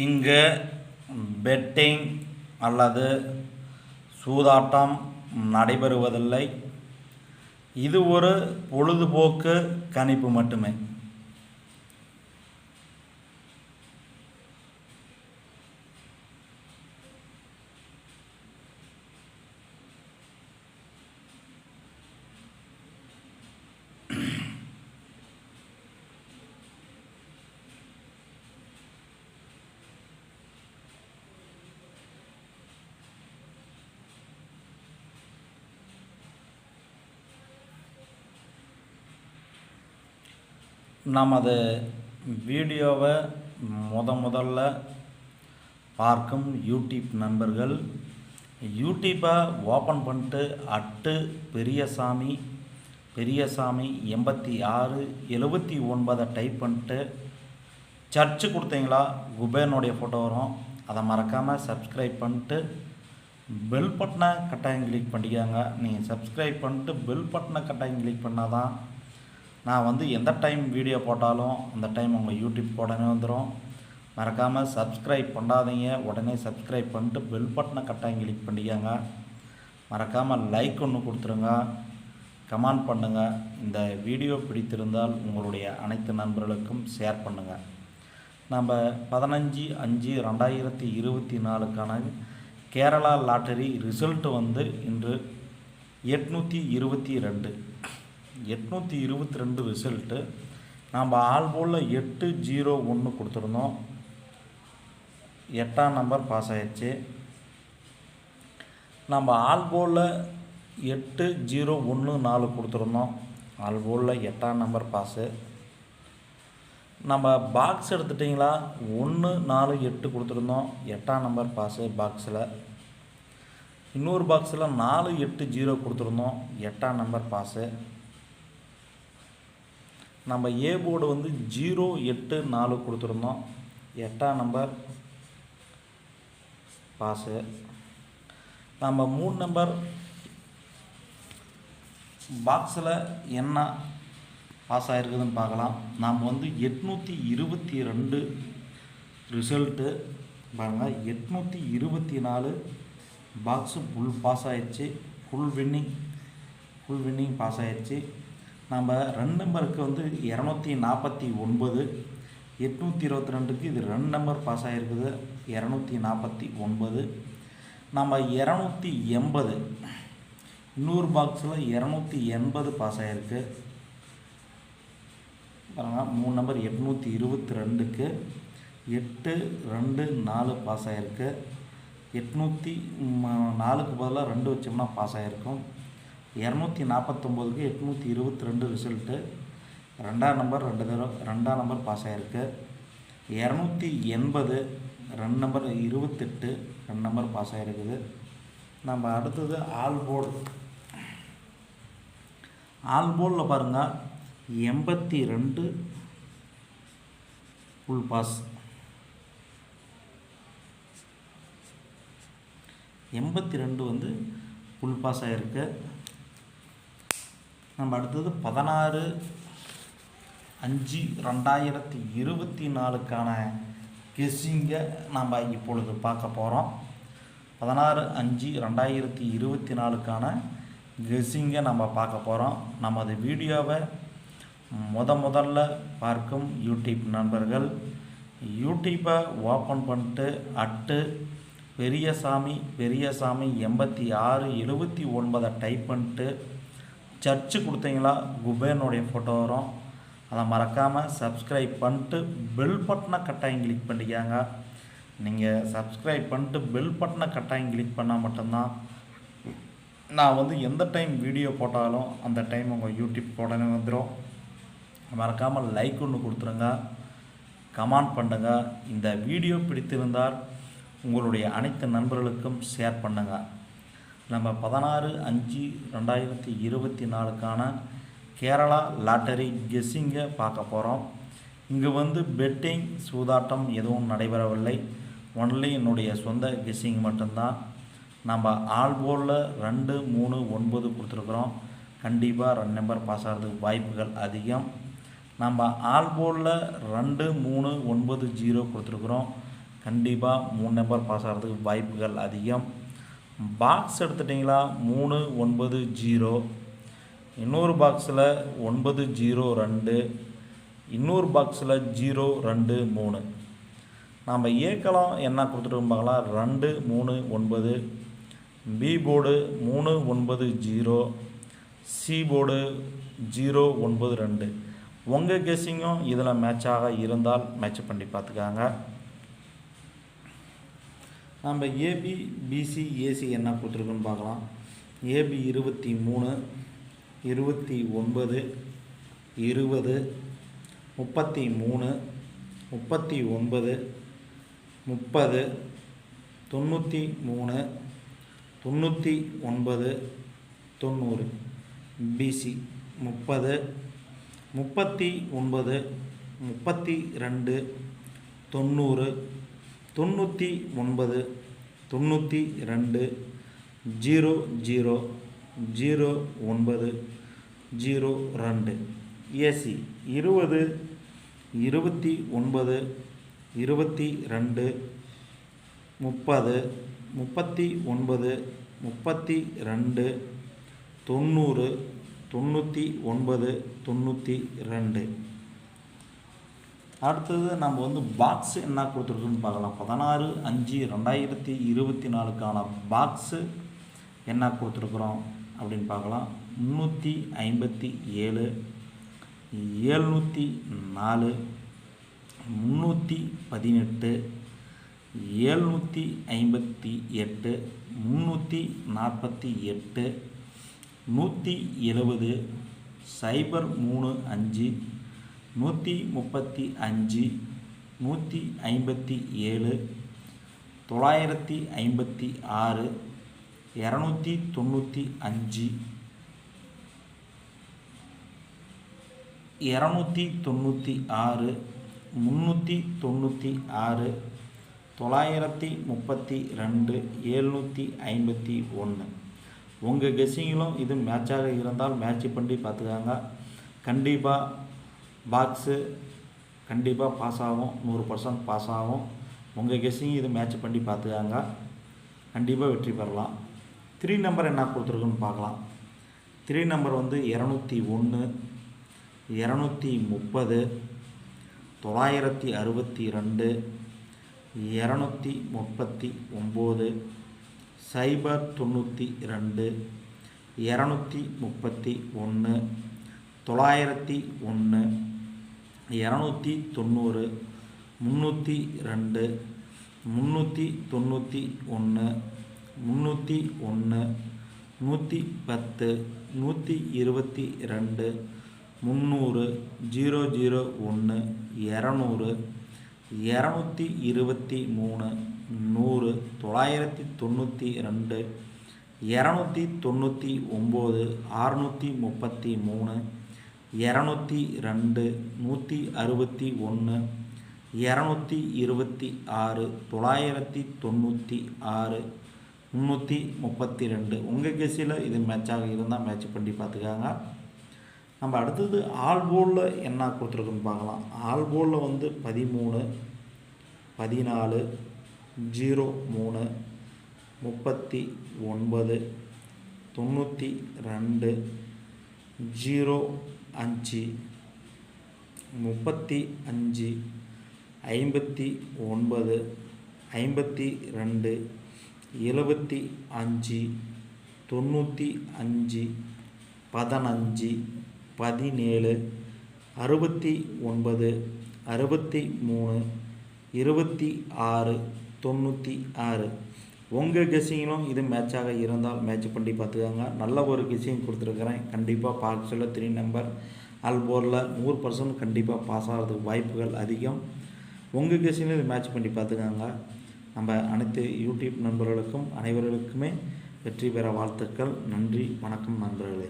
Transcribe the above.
இங்கு பெட்டிங் அல்லது சூதாட்டம் நடைபெறுவதில்லை. இது ஒரு பொழுதுபோக்கு கணிப்பு மட்டுமே. நமது வீடியோவை முதல்ல பார்க்கும் யூடியூப் நண்பர்கள் யூடியூப்பை ஓப்பன் பண்ணிட்டு பெரியசாமி 8679 டைப் பண்ணிட்டு சர்ச்சு கொடுத்தீங்களா குபேரனுடைய ஃபோட்டோ வரும். அதை மறக்காமல் சப்ஸ்கிரைப் பண்ணிட்டு பெல் பட்டனை கட்டாயம் கிளிக் பண்ணிக்காங்க. நீங்கள் சப்ஸ்கிரைப் பண்ணிட்டு பெல் பட்டனை கட்டாயம் கிளிக் பண்ணால் தான் நான் எந்த டைம் வீடியோ போட்டாலும் அந்த டைம் உங்கள் யூடியூப் உடனே வந்துடும். மறக்காமல் சப்ஸ்கிரைப் பண்ணாதீங்க, உடனே சப்ஸ்கிரைப் பண்ணிட்டு பெல் பட்டனை கட்டாயம் கிளிக் பண்ணிக்காங்க. மறக்காமல் லைக் ஒன்று கொடுத்துருங்க, கமெண்ட் பண்ணுங்கள். இந்த வீடியோ பிடித்திருந்தால் உங்களுடைய அனைத்து நண்பர்களுக்கும் ஷேர் பண்ணுங்கள். நம்ம 15/5/2024க்கான கேரளா லாட்டரி ரிசல்ட்டு இன்று 822 ரிசல்ட்டு. நம்ம ஆல் போலில் 801 கொடுத்துருந்தோம். 8ஆம் நம்பர் பாஸ் ஆயிடுச்சு. நம்ம ஆல் போலில் 8014 கொடுத்துருந்தோம். ஆல் போலில் 8ஆம் நம்பர் பாஸு. நம்ம பாக்ஸ் எடுத்துட்டிங்களா 148 கொடுத்துருந்தோம். 8ஆம் நம்பர் பாஸு பாக்ஸில். இன்னொரு பாக்ஸில் 480 கொடுத்துருந்தோம். 8ஆம் நம்பர் பாஸு. நம்ம ஏ போர்டு 084 கொடுத்துருந்தோம். 8ஆம் நம்பர் பாஸு. நம்ம 3 நம்பர் பாக்ஸில் என்ன பாஸ் ஆகிருக்குதுன்னு பார்க்கலாம். நாம் 822 ரிசல்ட்டு பாருங்கள். 824 பாக்ஸு ஃபுல் பாஸ் ஆகிடுச்சு. ஃபுல் வின்னிங் பாஸ் ஆகிடுச்சு. நம்ம 2 நம்பருக்கு 249, 822க்கு இது 2 நம்பர் பாஸ் ஆகிருக்குது. 249. நம்ம 280 இன்னொரு பாக்ஸில் 280 பாஸ் ஆகிருக்கு பாருங்கள். 3 நம்பர் 822க்கு 824 பாஸ் ஆகிருக்கு. 804க்கு பதிலாக 2 வச்சோம்னா பாஸ் ஆகிருக்கும். 249க்கு 822 ரிசல்ட்டு. 2ஆம் நம்பர் 2ஆம் நம்பர் பாஸ் ஆகிருக்கு. 280 2 நம்பர் 28 2 நம்பர் பாஸ் ஆகிருக்குது. நம்ம அடுத்தது ஆல் போலில் பாருங்கள் 82 ஃபுல் பாஸ். 82 ஃபுல் பாஸ் ஆகிருக்கு. நம்ம அடுத்தது 16/5/2024க்கான கெஸ்ஸிங்கை நம்ம இப்பொழுது பார்க்க போகிறோம். 16/5/2024க்கான கெஸ்ஸிங்கை நம்ம பார்க்க போகிறோம். நமது வீடியோவை முதல்ல பார்க்கும் யூடியூப் நண்பர்கள் யூடியூப்பை ஓப்பன் பண்ணிட்டு பெரியசாமி 8679 டைப் பண்ணிட்டு சர்ச்சு கொடுத்தீங்களா குபேரனுடைய ஃபோட்டோ வரும். அதை மறக்காமல் சப்ஸ்கிரைப் பண்ணிட்டு பெல் பட்டனை கட்டாயம் கிளிக் பண்ணிக்காங்க. நீங்கள் சப்ஸ்கிரைப் பண்ணிட்டு பெல் பட்டனை கட்டாயம் கிளிக் பண்ணால் மட்டும்தான் நான் எந்த டைம் வீடியோ போட்டாலும் அந்த டைம் உங்கள் யூடியூப் உடனே வந்துடும். மறக்காமல் லைக் ஒன்று கொடுத்துருங்க, கமெண்ட் பண்ணுங்கள். இந்த வீடியோ பிடித்திருந்தால் உங்களுடைய அனைத்து நண்பர்களுக்கும் ஷேர் பண்ணுங்கள். நம்ம 16/5/2024க்கான கேரளா லாட்டரி கெஸ்ஸிங்கை பார்க்க போகிறோம். இங்கே பெட்டிங் சூதாட்டம் எதுவும் நடைபெறவில்லை. ஒன்லி என்னுடைய சொந்த கெஸ்ஸிங் மட்டும்தான். நம்ம ஆல் போலில் 2, 3, 9 கொடுத்துருக்குறோம். கண்டிப்பாக 2 நம்பர் பாஸ் ஆகிறதுக்கு வாய்ப்புகள் அதிகம். நம்ம ஆல் போலில் 2, 3, 9, 0 கொடுத்துருக்குறோம். கண்டிப்பாக 3 நம்பர் பாஸ் ஆகிறதுக்கு வாய்ப்புகள் அதிகம். பாக்ஸ் எடுத்துட்டிங்களா 390, இன்னொரு பாக்ஸில் 902, இன்னொரு பாக்ஸில் 023. நாம் ஏக்கலாம் என்ன கொடுத்துட்டு பார்க்கலாம். 2, 3, 9. B board 390, C board 092. உங்கள் கெஸ்ஸிங்கும் இதில் மேட்சாக இருந்தால் மேட்ச் பண்ணி பார்த்துக்காங்க. நம்ம ஏபி, பிசி, ஏசி என்ன கொடுத்துருக்குன்னு பார்க்கலாம். ஏபி 23, 29, 20, 33, 39, 30, 93, 99, 90. பிசி 30, 39, 32, 90, 99, 92, 00, 09, 02. ஏசி 20, 29, 22, 30, 39, 32, 90, 99, 92. அடுத்தது நம்ம பாக்ஸ் என்ன கொடுத்துருக்குன்னு பார்க்கலாம். 16/5/2024க்கான பாக்ஸு என்ன கொடுத்துருக்குறோம் அப்படின்னு பார்க்கலாம். 357, 704, 318, 758, 348, 170, 035, 135, 157, 956, 295, 296, 396, 932, 751. உங்கள் கெஸ்ஸிங்கிலும் இது மேட்சாக இருந்தால் மேட்ச் பண்ணி பார்த்துக்காங்க. கண்டிப்பாக பாக்ஸு கண்டிப்பாக பாஸ் ஆகும், 100% பாஸ் ஆகும். உங்கள் கெஸ்ஸிங் இது மேட்ச் பண்ணி பார்த்துக்காங்க. கண்டிப்பாக வெற்றி பெறலாம். 3 நம்பர் என்ன கொடுத்துருக்குன்னு பார்க்கலாம். 3 நம்பர் 201, 230, 962, 239, 092, 231, 901, 290, 302, 391, 301, 110, 122, 300, 001, 200, 223, 100, 992, 299, 633, 202, 161, 226, 996, 332. உங்கள் கெஸ்ஸில் இது மேட்சாக இருந்தால் மேட்ச் பண்ணி பார்த்துக்காங்க. நம்ம அடுத்தது ஆல் போர்டில் என்ன கொடுத்துருக்குன்னு பார்க்கலாம். ஆல் போர்டில் 13, 14, 03, 39, 92, 05, 35, 59, 52, 75, 95, 15, 17, 69, 63, 26, 96. உங்கள் கெஸ்ஸிங்கிலும் இது மேட்சாக இருந்தால் மேட்ச் பண்ணி பார்த்துக்காங்க. நல்ல ஒரு கெஸ்ஸிங் கொடுத்துருக்குறேன். கண்டிப்பாக பாக்ஸில் 3 நம்பர் ஆல்போரில் 100% கண்டிப்பாக பாஸ் ஆகிறதுக்கு வாய்ப்புகள் அதிகம். உங்கள் கெஸ்ஸிங்கில் இது மேட்ச் பண்ணி பார்த்துக்காங்க. நம்ம அனைத்து யூடியூப் நண்பர்களுக்கும் அனைவர்களுக்குமே வெற்றி பெற வாழ்த்துக்கள். நன்றி, வணக்கம் நண்பர்களே.